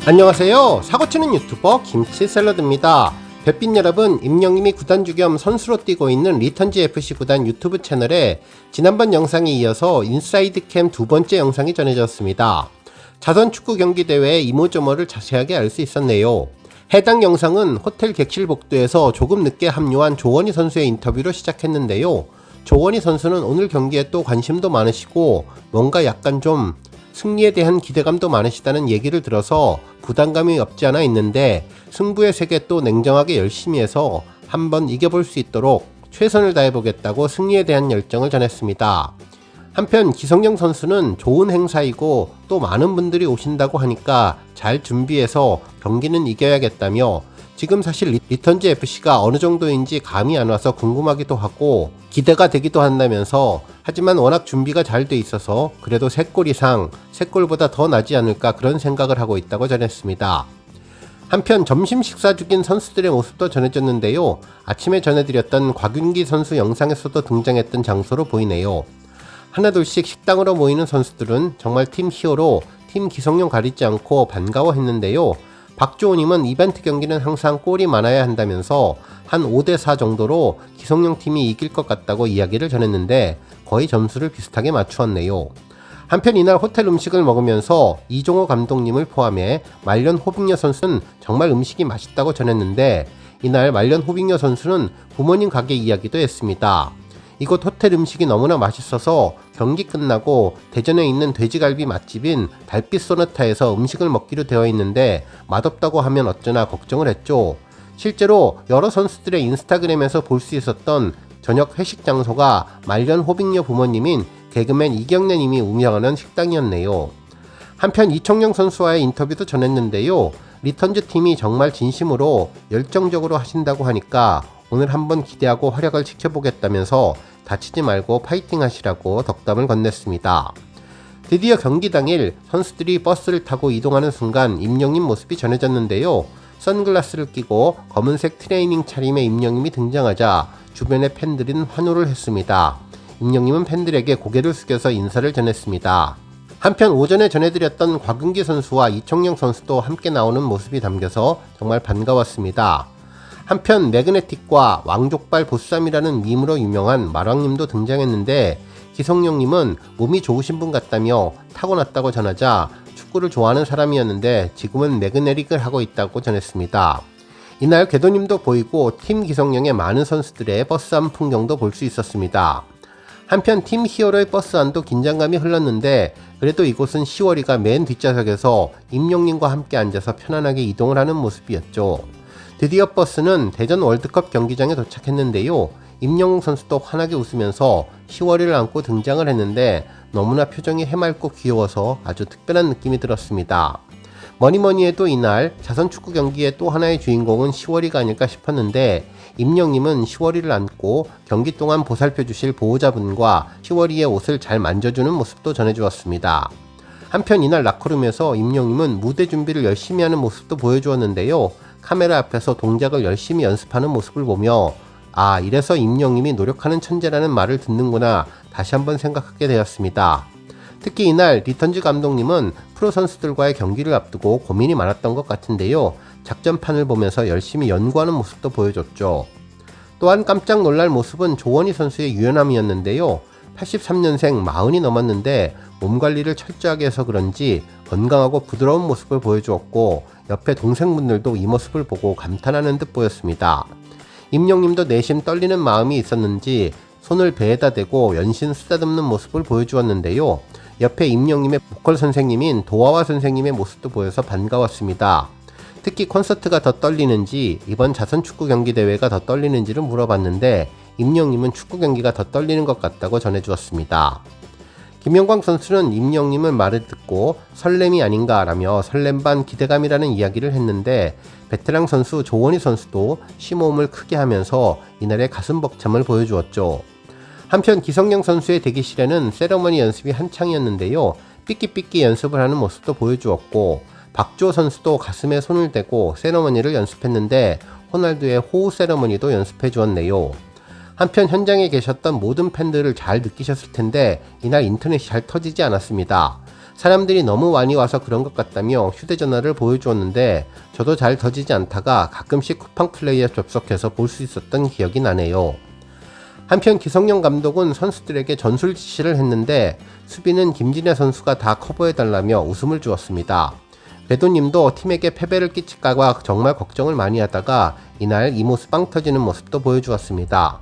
안녕하세요. 사고치는 유튜버 김치샐러드입니다. 뱃빛 여러분, 임영님이 구단주 겸 선수로 뛰고 있는 리턴즈 FC 구단 유튜브 채널에 지난번 영상에 이어서 인사이드캠 두 번째 영상이 전해졌습니다. 자선 축구 경기 대회의 이모저모를 자세하게 알 수 있었네요. 해당 영상은 호텔 객실 복도에서 조금 늦게 합류한 조원희 선수의 인터뷰로 시작했는데요. 조원희 선수는 오늘 경기에 또 관심도 많으시고 뭔가 약간 좀 승리에 대한 기대감도 많으시다는 얘기를 들어서 부담감이 없지 않아 있는데 승부의 세계 또 냉정하게 열심히 해서 한번 이겨볼 수 있도록 최선을 다해보겠다고 승리에 대한 열정을 전했습니다. 한편 기성용 선수는 좋은 행사이고 또 많은 분들이 오신다고 하니까 잘 준비해서 경기는 이겨야겠다며 지금 사실 리턴즈 FC가 어느 정도인지 감이 안 와서 궁금하기도 하고 기대가 되기도 한다면서 하지만 워낙 준비가 잘 돼 있어서 그래도 3골 이상, 3골보다 더 나지 않을까 그런 생각을 하고 있다고 전했습니다. 한편 점심 식사 중인 선수들의 모습도 전해졌는데요. 아침에 전해드렸던 곽윤기 선수 영상에서도 등장했던 장소로 보이네요. 하나둘씩 식당으로 모이는 선수들은 정말 팀 히어로, 팀 기성용 가리지 않고 반가워했는데요. 박주호님은 이벤트 경기는 항상 골이 많아야 한다면서 한 5대4 정도로 기성용 팀이 이길 것 같다고 이야기를 전했는데 거의 점수를 비슷하게 맞추었네요. 한편 이날 호텔 음식을 먹으면서 이종호 감독님을 포함해 말년 호빙여 선수는 정말 음식이 맛있다고 전했는데 이날 말년 호빙여 선수는 부모님 가게 이야기도 했습니다. 이곳 호텔 음식이 너무나 맛있어서 경기 끝나고 대전에 있는 돼지갈비 맛집인 달빛 소나타에서 음식을 먹기로 되어 있는데 맛없다고 하면 어쩌나 걱정을 했죠. 실제로 여러 선수들의 인스타그램에서 볼 수 있었던 저녁 회식 장소가 말년 호빙여 부모님인 개그맨 이경래님이 운영하는 식당이었네요. 한편 이청용 선수와의 인터뷰도 전했는데요. 리턴즈 팀이 정말 진심으로 열정적으로 하신다고 하니까 오늘 한번 기대하고 활약을 지켜보겠다면서 다치지 말고 파이팅 하시라고 덕담을 건넸습니다. 드디어 경기 당일 선수들이 버스를 타고 이동하는 순간 임영님 모습이 전해졌는데요. 선글라스를 끼고 검은색 트레이닝 차림의 임영님이 등장하자 주변의 팬들은 환호를 했습니다. 임영님은 팬들에게 고개를 숙여서 인사를 전했습니다. 한편 오전에 전해드렸던 곽윤기 선수와 이청용 선수도 함께 나오는 모습이 담겨서 정말 반가웠습니다. 한편 매그네틱과 왕족발 보쌈이라는 밈으로 유명한 말왕님도 등장했는데 기성용님은 몸이 좋으신 분 같다며 타고났다고 전하자 축구를 좋아하는 사람이었는데 지금은 매그네릭을 하고 있다고 전했습니다. 이날 궤도님도 보이고 팀 기성용의 많은 선수들의 버스안 풍경도 볼 수 있었습니다. 한편 팀 히어로의 버스 안도 긴장감이 흘렀는데 그래도 이곳은 10월이가 맨 뒷좌석에서 임용님과 함께 앉아서 편안하게 이동을 하는 모습이었죠. 드디어 버스는 대전 월드컵 경기장에 도착했는데요. 임영웅 선수도 환하게 웃으면서 10월이를 안고 등장을 했는데 너무나 표정이 해맑고 귀여워서 아주 특별한 느낌이 들었습니다. 뭐니뭐니 해도 이날 자선 축구 경기의 또 하나의 주인공은 10월이가 아닐까 싶었는데 임영님은 10월이를 안고 경기 동안 보살펴 주실 보호자분과 10월이의 옷을 잘 만져주는 모습도 전해주었습니다. 한편 이날 라커룸에서 임영님은 무대 준비를 열심히 하는 모습도 보여주었는데요. 카메라 앞에서 동작을 열심히 연습하는 모습을 보며 아, 이래서 임영님이 노력하는 천재라는 말을 듣는구나 다시 한번 생각하게 되었습니다. 특히 이날 리턴즈 감독님은 프로 선수들과의 경기를 앞두고 고민이 많았던 것 같은데요. 작전판을 보면서 열심히 연구하는 모습도 보여줬죠. 또한 깜짝 놀랄 모습은 조원희 선수의 유연함이었는데요. 83년생 40이 넘었는데 몸 관리를 철저하게 해서 그런지 건강하고 부드러운 모습을 보여주었고 옆에 동생분들도 이 모습을 보고 감탄하는 듯 보였습니다. 임영님도 내심 떨리는 마음이 있었는지 손을 배에다 대고 연신 쓰다듬는 모습을 보여주었는데요. 옆에 임영님의 보컬 선생님인 도화와 선생님의 모습도 보여서 반가웠습니다. 특히 콘서트가 더 떨리는지 이번 자선 축구 경기 대회가 더 떨리는지를 물어봤는데 임영님은 축구 경기가 더 떨리는 것 같다고 전해주었습니다. 김영광 선수는 임영님의 말을 듣고 설렘이 아닌가라며 설렘 반 기대감이라는 이야기를 했는데 베테랑 선수 조원희 선수도 심호흡을 크게 하면서 이날의 가슴 벅참을 보여주었죠. 한편 기성용 선수의 대기실에는 세러머니 연습이 한창이었는데요. 삐끼삐끼 연습을 하는 모습도 보여주었고 박주호 선수도 가슴에 손을 대고 세러머니를 연습했는데 호날두의 호우 세러머니도 연습해 주었네요. 한편 현장에 계셨던 모든 팬들을 잘 느끼셨을 텐데 이날 인터넷이 잘 터지지 않았습니다. 사람들이 너무 많이 와서 그런 것 같다며 휴대전화를 보여주었는데 저도 잘 터지지 않다가 가끔씩 쿠팡 플레이에 접속해서 볼 수 있었던 기억이 나네요. 한편 기성용 감독은 선수들에게 전술 지시를 했는데 수비는 김진애 선수가 다 커버해달라며 웃음을 주었습니다. 배도님도 팀에게 패배를 끼칠까봐 정말 걱정을 많이 하다가 이날 이 모습 빵 터지는 모습도 보여주었습니다.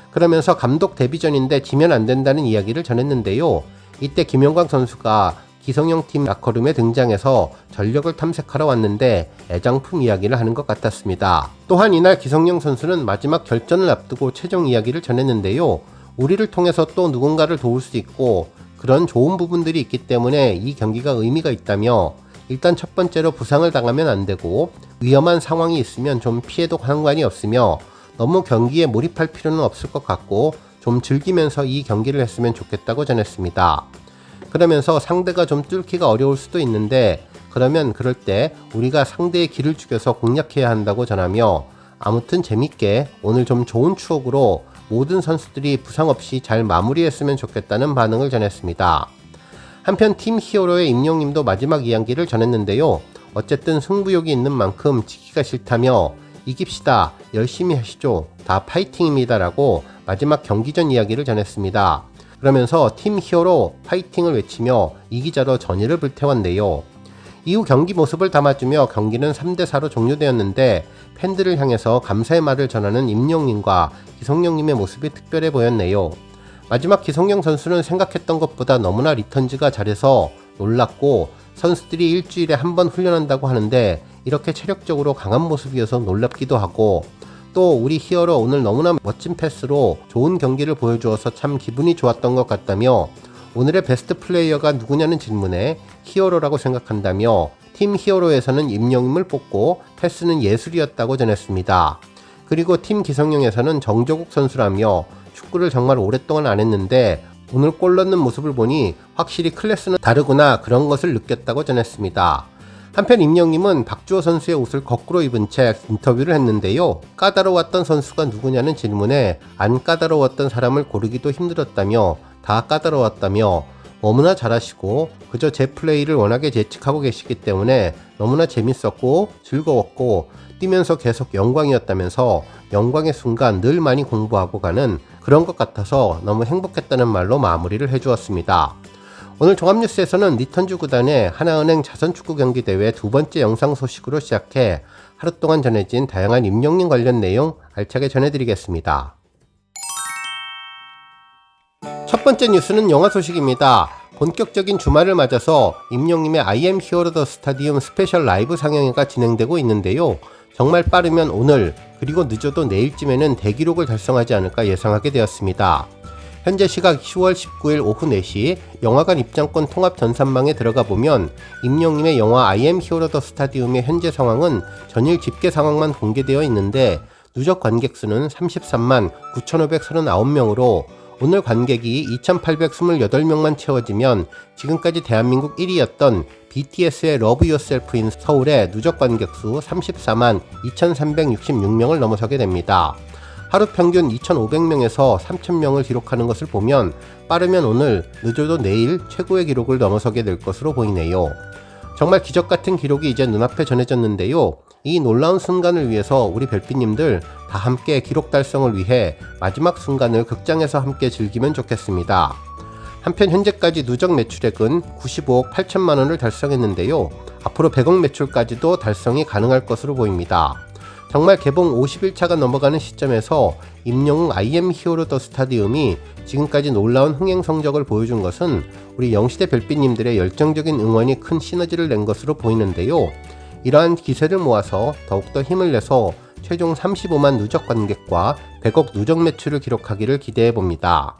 그러면서 감독 데뷔전인데 지면 안 된다는 이야기를 전했는데요. 이때 김영광 선수가 기성용 팀 라커룸에 등장해서 전력을 탐색하러 왔는데 애장품 이야기를 하는 것 같았습니다. 또한 이날 기성용 선수는 마지막 결전을 앞두고 최종 이야기를 전했는데요. 우리를 통해서 또 누군가를 도울 수 있고 그런 좋은 부분들이 있기 때문에 이 경기가 의미가 있다며 일단 첫 번째로 부상을 당하면 안 되고 위험한 상황이 있으면 좀 피해도 상관이 없으며 너무 경기에 몰입할 필요는 없을 것 같고 좀 즐기면서 이 경기를 했으면 좋겠다고 전했습니다. 그러면서 상대가 좀 뚫기가 어려울 수도 있는데 그러면 그럴 때 우리가 상대의 기를 죽여서 공략해야 한다고 전하며 아무튼 재밌게 오늘 좀 좋은 추억으로 모든 선수들이 부상 없이 잘 마무리했으면 좋겠다는 반응을 전했습니다. 한편 팀 히어로의 임용님도 마지막 이야기를 전했는데요. 어쨌든 승부욕이 있는 만큼 지기가 싫다며 이깁시다. 열심히 하시죠. 다 파이팅입니다. 라고 마지막 경기 전 이야기를 전했습니다. 그러면서 팀 히어로 파이팅을 외치며 이기자로 전의를 불태웠네요. 이후 경기 모습을 담아주며 경기는 3대4로 종료되었는데 팬들을 향해서 감사의 말을 전하는 임용님과 기성용님의 모습이 특별해 보였네요. 마지막 기성용 선수는 생각했던 것보다 너무나 리턴즈가 잘해서 놀랐고 선수들이 일주일에 한 번 훈련한다고 하는데 이렇게 체력적으로 강한 모습이어서 놀랍기도 하고 또 우리 히어로 오늘 너무나 멋진 패스로 좋은 경기를 보여주어서 참 기분이 좋았던 것 같다며 오늘의 베스트 플레이어가 누구냐는 질문에 히어로라고 생각한다며 팀 히어로에서는 임영임을 뽑고 패스는 예술이었다고 전했습니다. 그리고 팀 기성용에서는 정조국 선수라며 축구를 정말 오랫동안 안 했는데 오늘 골 넣는 모습을 보니 확실히 클래스는 다르구나 그런 것을 느꼈다고 전했습니다. 한편 임영님은 박주호 선수의 옷을 거꾸로 입은 채 인터뷰를 했는데요. 까다로웠던 선수가 누구냐는 질문에 안 까다로웠던 사람을 고르기도 힘들었다며 다 까다로웠다며 너무나 잘하시고 그저 제 플레이를 워낙에 예측하고 계시기 때문에 너무나 재밌었고 즐거웠고 뛰면서 계속 영광이었다면서 영광의 순간 늘 많이 공부하고 가는 그런 것 같아서 너무 행복했다는 말로 마무리를 해주었습니다. 오늘 종합뉴스에서는 리턴즈 구단의 하나은행 자선축구 경기 대회 두 번째 영상 소식으로 시작해 하루 동안 전해진 다양한 임영님 관련 내용 알차게 전해드리겠습니다. 첫 번째 뉴스는 영화 소식입니다. 본격적인 주말을 맞아서 임영님의 I am hero the stadium 스페셜 라이브 상영회가 진행되고 있는데요. 정말 빠르면 오늘 그리고 늦어도 내일쯤에는 대기록을 달성하지 않을까 예상하게 되었습니다. 현재 시각 10월 19일 오후 4시 영화관 입장권 통합 전산망에 들어가 보면 임영님의 영화 I am hero the stadium의 현재 상황은 전일 집계 상황만 공개되어 있는데 누적 관객 수는 33만 9,539명으로 오늘 관객이 2,828명만 채워지면 지금까지 대한민국 1위였던 BTS의 Love Yourself인 서울의 누적 관객 수 34만 2,366명을 넘어서게 됩니다. 하루 평균 2,500명에서 3,000명을 기록하는 것을 보면 빠르면 오늘, 늦어도 내일 최고의 기록을 넘어서게 될 것으로 보이네요. 정말 기적같은 기록이 이제 눈앞에 전해졌는데요. 이 놀라운 순간을 위해서 우리 별빛님들 다 함께 기록 달성을 위해 마지막 순간을 극장에서 함께 즐기면 좋겠습니다. 한편 현재까지 누적 매출액은 95억 8천만 원을 달성했는데요. 앞으로 100억 매출까지도 달성이 가능할 것으로 보입니다. 정말 개봉 50일차가 넘어가는 시점에서 임영웅 I am hero the stadium이 지금까지 놀라운 흥행 성적을 보여준 것은 우리 영시대 별빛님들의 열정적인 응원이 큰 시너지를 낸 것으로 보이는데요. 이러한 기세를 모아서 더욱더 힘을 내서 최종 35만 누적 관객과 100억 누적 매출을 기록하기를 기대해봅니다.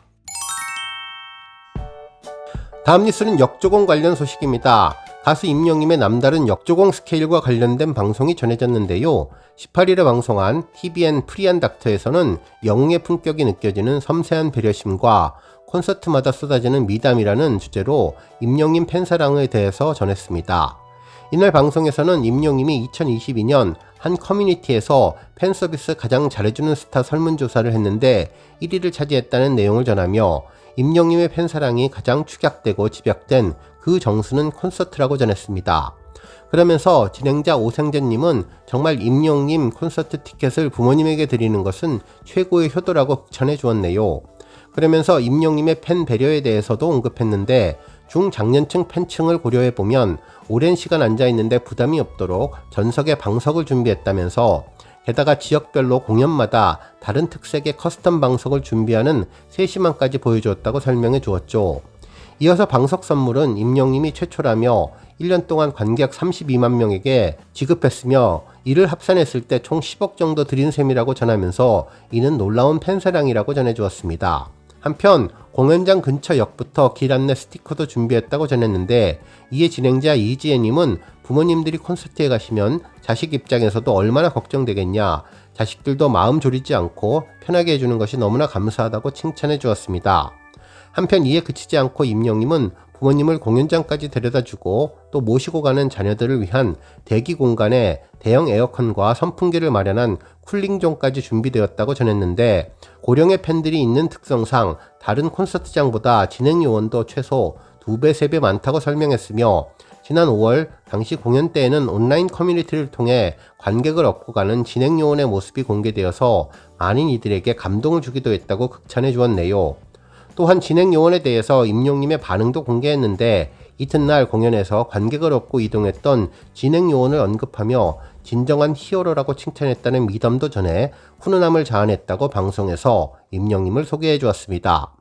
다음 뉴스는 역조공 관련 소식입니다. 가수 임영님의 남다른 역조공 스케일과 관련된 방송이 전해졌는데요. 18일에 방송한 TVN 프리한 닥터에서는 영웅의 품격이 느껴지는 섬세한 배려심과 콘서트마다 쏟아지는 미담이라는 주제로 임영님 팬사랑에 대해서 전했습니다. 이날 방송에서는 임영님이 2022년 한 커뮤니티에서 팬서비스 가장 잘해주는 스타 설문조사를 했는데 1위를 차지했다는 내용을 전하며 임영님의 팬사랑이 가장 축약되고 집약된 그 정수는 콘서트라고 전했습니다. 그러면서 진행자 오생재님은 정말 임영님 콘서트 티켓을 부모님에게 드리는 것은 최고의 효도라고 극찬해 주었네요. 그러면서 임영님의 팬 배려에 대해서도 언급했는데 중장년층 팬층을 고려해보면 오랜 시간 앉아있는데 부담이 없도록 전석에 방석을 준비했다면서 게다가 지역별로 공연마다 다른 특색의 커스텀 방석을 준비하는 세심함까지 보여주었다고 설명해 주었죠. 이어서 방석 선물은 임영님이 최초라며 1년 동안 관객 32만 명에게 지급했으며 이를 합산했을 때 총 10억 정도 드린 셈이라고 전하면서 이는 놀라운 팬사랑이라고 전해주었습니다. 한편 공연장 근처 역부터 길 안내 스티커도 준비했다고 전했는데 이에 진행자 이지혜님은 부모님들이 콘서트에 가시면 자식 입장에서도 얼마나 걱정되겠냐, 자식들도 마음 졸이지 않고 편하게 해주는 것이 너무나 감사하다고 칭찬해 주었습니다. 한편 이에 그치지 않고 임영님은 부모님을 공연장까지 데려다주고 또 모시고 가는 자녀들을 위한 대기 공간에 대형 에어컨과 선풍기를 마련한 쿨링존까지 준비되었다고 전했는데 고령의 팬들이 있는 특성상 다른 콘서트장보다 진행 요원도 최소 2배, 3배 많다고 설명했으며 지난 5월 당시 공연 때에는 온라인 커뮤니티를 통해 관객을 얻고 가는 진행 요원의 모습이 공개되어서 많은 이들에게 감동을 주기도 했다고 극찬해 주었네요. 또한 진행 요원에 대해서 임영님의 반응도 공개했는데 이튿날 공연에서 관객을 얻고 이동했던 진행 요원을 언급하며 진정한 히어로라고 칭찬했다는 미담도 전해 훈훈함을 자아냈다고 방송에서 임영님을 소개해 주었습니다.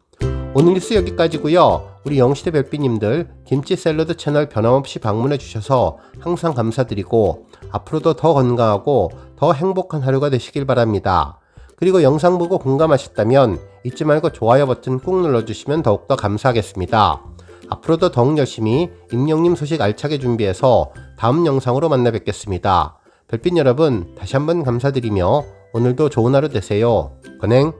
오늘 뉴스 여기까지고요. 우리 영시대 별빛님들 김치 샐러드 채널 변함없이 방문해 주셔서 항상 감사드리고 앞으로도 더 건강하고 더 행복한 하루가 되시길 바랍니다. 그리고 영상 보고 공감하셨다면 잊지 말고 좋아요 버튼 꾹 눌러주시면 더욱더 감사하겠습니다. 앞으로도 더욱 열심히 임영님 소식 알차게 준비해서 다음 영상으로 만나 뵙겠습니다. 별빛 여러분 다시 한번 감사드리며 오늘도 좋은 하루 되세요. 건행.